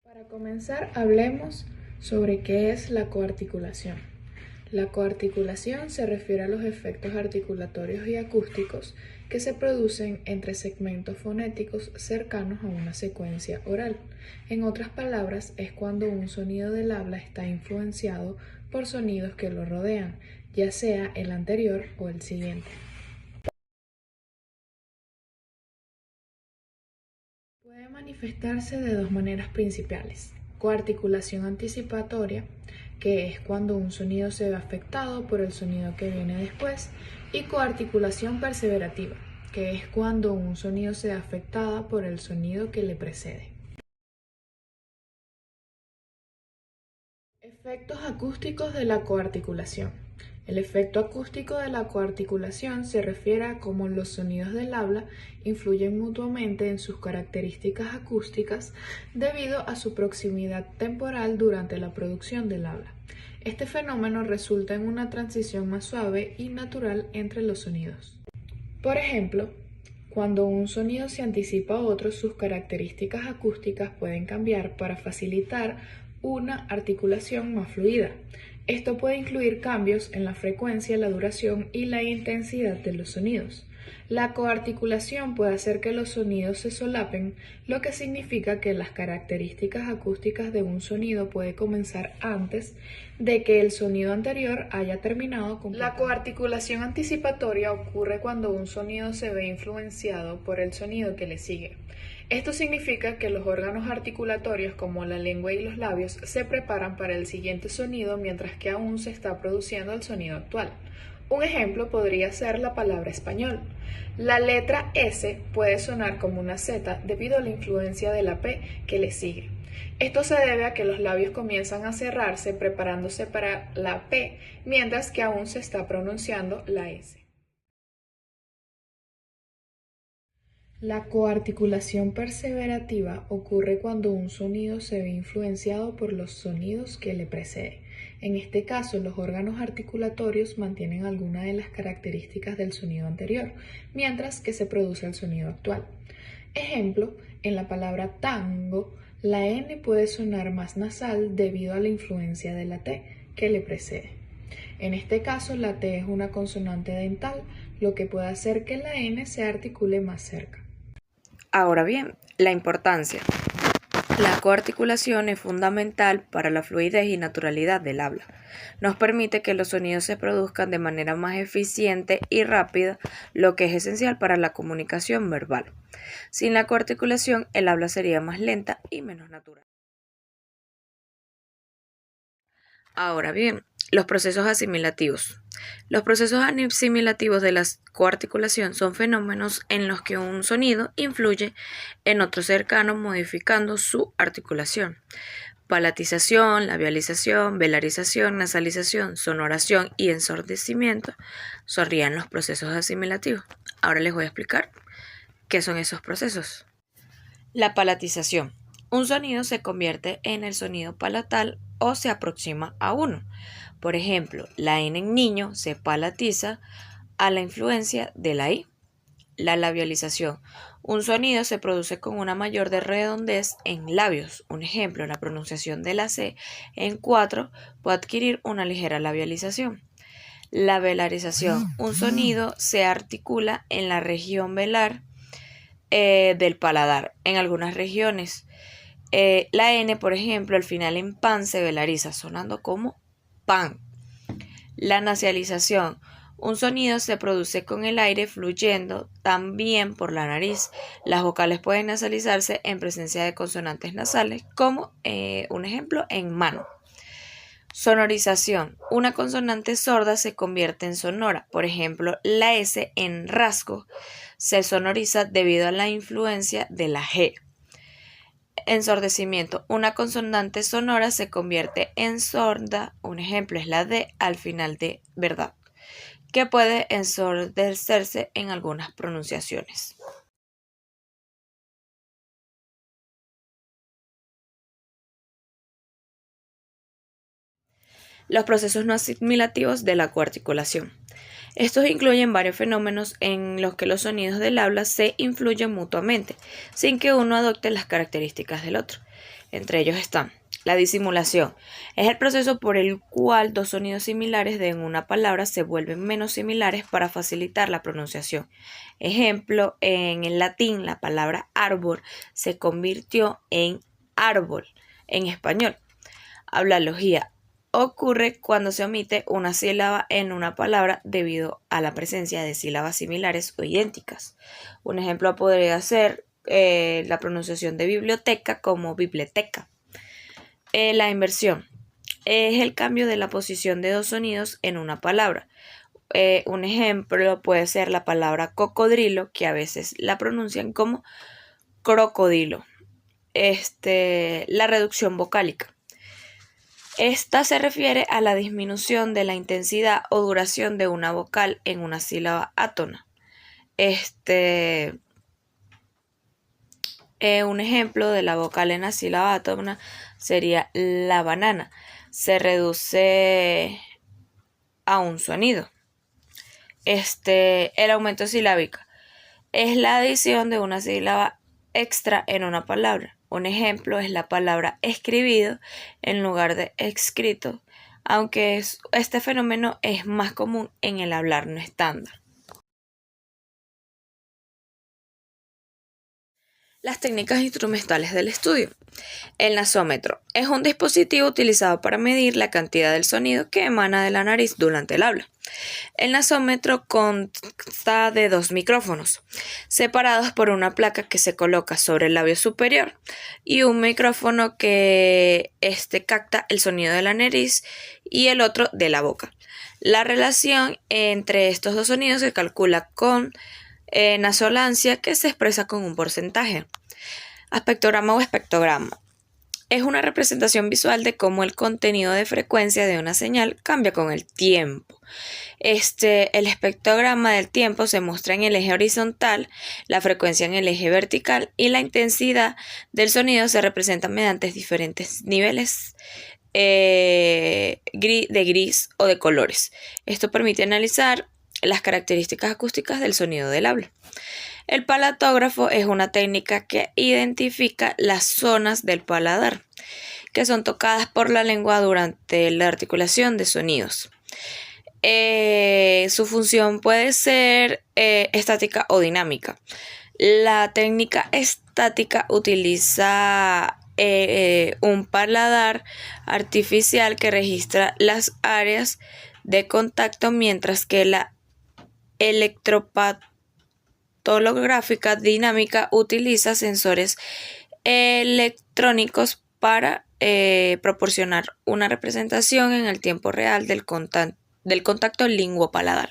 Para comenzar, hablemos sobre qué es la coarticulación. La coarticulación se refiere a los efectos articulatorios y acústicos que se producen entre segmentos fonéticos cercanos a una secuencia oral. En otras palabras, es cuando un sonido del habla está influenciado por sonidos que lo rodean, ya sea el anterior o el siguiente. Puede manifestarse de dos maneras principales: coarticulación anticipatoria, que es cuando un sonido se ve afectado por el sonido que viene después, y coarticulación perseverativa, que es cuando un sonido se ve afectada por el sonido que le precede. Efectos acústicos de la coarticulación. El efecto acústico de la coarticulación se refiere a cómo los sonidos del habla influyen mutuamente en sus características acústicas debido a su proximidad temporal durante la producción del habla. Este fenómeno resulta en una transición más suave y natural entre los sonidos. Por ejemplo, cuando un sonido se anticipa a otro, sus características acústicas pueden cambiar para facilitar una articulación más fluida. Esto puede incluir cambios en la frecuencia, la duración y la intensidad de los sonidos. La coarticulación puede hacer que los sonidos se solapen, lo que significa que las características acústicas de un sonido puede comenzar antes de que el sonido anterior haya terminado completamente. La coarticulación anticipatoria ocurre cuando un sonido se ve influenciado por el sonido que le sigue. Esto significa que los órganos articulatorios como la lengua y los labios se preparan para el siguiente sonido mientras que aún se está produciendo el sonido actual. Un ejemplo podría ser la palabra español. La letra S puede sonar como una Z debido a la influencia de la P que le sigue. Esto se debe a que los labios comienzan a cerrarse preparándose para la P mientras que aún se está pronunciando la S. La coarticulación perseverativa ocurre cuando un sonido se ve influenciado por los sonidos que le preceden. En este caso, los órganos articulatorios mantienen algunas de las características del sonido anterior, mientras que se produce el sonido actual. Ejemplo, en la palabra tango, la N puede sonar más nasal debido a la influencia de la T que le precede. En este caso, la T es una consonante dental, lo que puede hacer que la N se articule más cerca. Ahora bien, la importancia. La coarticulación es fundamental para la fluidez y naturalidad del habla. Nos permite que los sonidos se produzcan de manera más eficiente y rápida, lo que es esencial para la comunicación verbal. Sin la coarticulación, el habla sería más lenta y menos natural. Ahora bien, los procesos asimilativos. Los procesos asimilativos de la coarticulación son fenómenos en los que un sonido influye en otro cercano modificando su articulación. Palatización, labialización, velarización, nasalización, sonoración y ensordecimiento serían los procesos asimilativos. Ahora les voy a explicar qué son esos procesos. La palatización. Un sonido se convierte en el sonido palatal o se aproxima a uno. Por ejemplo, la N en niño se palatiza a la influencia de la I. La labialización. Un sonido se produce con una mayor de redondez en labios. Un ejemplo, la pronunciación de la C en 4 puede adquirir una ligera labialización. La velarización. Un sonido se articula en la región velar del paladar. En algunas regiones, la N, por ejemplo, al final en pan se velariza, sonando como pan. La nasalización. Un sonido se produce con el aire fluyendo también por la nariz. Las vocales pueden nasalizarse en presencia de consonantes nasales, como un ejemplo en mano. Sonorización. Una consonante sorda se convierte en sonora. Por ejemplo, la S en rasgo se sonoriza debido a la influencia de la G. Ensordecimiento. Una consonante sonora se convierte en sorda. Un ejemplo es la D al final de verdad, que puede ensordecerse en algunas pronunciaciones. Los procesos no asimilativos de la coarticulación. Estos incluyen varios fenómenos en los que los sonidos del habla se influyen mutuamente, sin que uno adopte las características del otro. Entre ellos están la disimulación. Es el proceso por el cual dos sonidos similares de una palabra se vuelven menos similares para facilitar la pronunciación. Ejemplo, en el latín la palabra árbol se convirtió en árbol en español. Hablalogía. Ocurre cuando se omite una sílaba en una palabra debido a la presencia de sílabas similares o idénticas. Un ejemplo podría ser la pronunciación de biblioteca como biblioteca. La inversión es el cambio de la posición de dos sonidos en una palabra. Un ejemplo puede ser la palabra cocodrilo, que a veces la pronuncian como crocodilo. La reducción vocálica. Esta se refiere a la disminución de la intensidad o duración de una vocal en una sílaba átona. Un ejemplo de la vocal en la sílaba átona sería la banana. Se reduce a un sonido. El aumento silábico es la adición de una sílaba extra en una palabra. Un ejemplo es la palabra escribido en lugar de escrito, aunque este fenómeno es más común en el hablar no estándar. Las técnicas instrumentales del estudio. El nasómetro es un dispositivo utilizado para medir la cantidad del sonido que emana de la nariz durante el habla. El nasómetro consta de dos micrófonos, separados por una placa que se coloca sobre el labio superior y un micrófono que capta el sonido de la nariz y el otro de la boca. La relación entre estos dos sonidos se calcula con nasolancia, que se expresa con un porcentaje. Aspectograma o espectrograma. Es una representación visual de cómo el contenido de frecuencia de una señal cambia con el tiempo. El espectrograma del tiempo se muestra en el eje horizontal, la frecuencia en el eje vertical y la intensidad del sonido se representa mediante diferentes niveles de gris o de colores. Esto permite analizar las características acústicas del sonido del habla. El palatógrafo es una técnica que identifica las zonas del paladar que son tocadas por la lengua durante la articulación de sonidos. Su función puede ser estática o dinámica. La técnica estática utiliza un paladar artificial que registra las áreas de contacto, mientras que la electropatolográfica dinámica utiliza sensores electrónicos para proporcionar una representación en el tiempo real del contacto lengua-paladar.